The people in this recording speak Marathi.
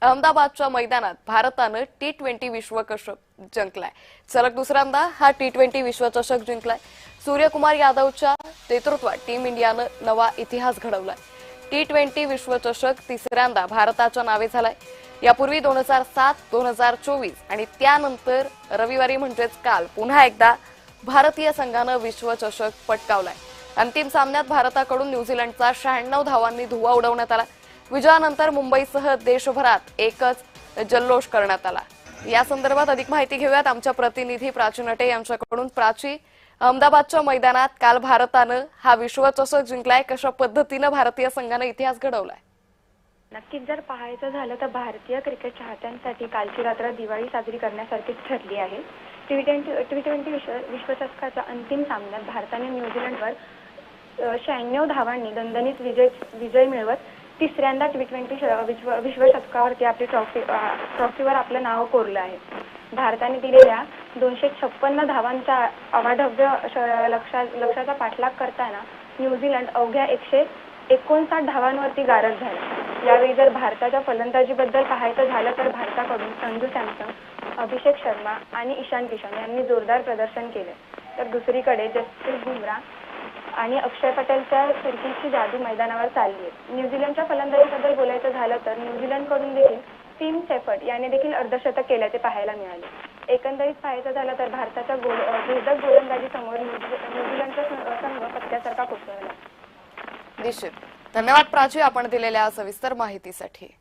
अहमदाबादच्या मैदानात भारतानं T20 विश्वचषक जिंकलाय। सलग दुसऱ्यांदा हा T20 विश्वचषक जिंकलाय। सूर्यकुमार यादवच्या नेतृत्वात टीम इंडियानं नवा इतिहास घडवलाय। T20 विश्वचषक तिसऱ्यांदा भारताच्या नावे झालाय। यापूर्वी 2007, 2024 आणि त्यानंतर रविवारी म्हणजेच काल पुन्हा एकदा भारतीय संघानं विश्वचषक पटकावलाय। अंतिम सामन्यात भारताकडून न्यूझीलंडचा 96 धावांनी धुव्वा उडवण्यात आला। विजयानंतर मुंबईसह देशभरात एकच जल्लोष करण्यात आला। या संदर्भात अधिक माहिती घेऊयात आमच्या प्रतिनिधी प्राची नटे यांच्याकडून। प्राची, अहमदाबादच्या मैदानात काल भारतानं हा विश्वचषक जिंकलाय। कशा पद्धतीने भारतीय संघाने इतिहास घडवलाय? नक्कीच जर पाहायचं झालं तर भारतीय क्रिकेट चाहत्यांसाठी कालची रात्र दिवाळी साजरी करण्यासारखीच ठरली आहे। टी20 विश्वचषकाच्या अंतिम सामन्यात भारताने न्यूझीलंडवर 96 धावांनी दणदणीत विजय मिळवत तिसऱ्यांदा T20 विश्वचषकावरती आपली ट्रॉफीवर आपलं नाव कोरलं आहे। भारताने दिलेल्या 256 धावांच्या अवाढव्य लक्ष्याचा पाठलाग करताना न्यूझीलंड अवघ्या 159 धावांवरती गारद झाला। यावेळी जर भारताच्या फलंदाजीबद्दल पाहायचं झालं तर भारताकडून संजू सॅमसन, अभिषेक शर्मा आणि ईशान किशन यांनी जोरदार प्रदर्शन केले। तर दुसरीकडे जसप्रीत बुमराह आणि अक्षर पटेलच्या फिरकीची जादू मैदानावर चालली आहे। न्यूझीलंडच्या फलंदाजीबद्दल बोलायचं झालं तर न्यूझीलंडकडून देखील टीम शेफर्ड याने देखील अर्धशतक केल्याचे पाहायला मिळाले। एकंदरीत पाहायचं झालं तर भारताच्या भेदक गोलंदाजी समोर न्यूझीलंडचा संघ पत्त्यासारखा कोसळला। निश्चित। धन्यवाद प्राची, आपण दिलेल्या सविस्तर माहितीसाठी।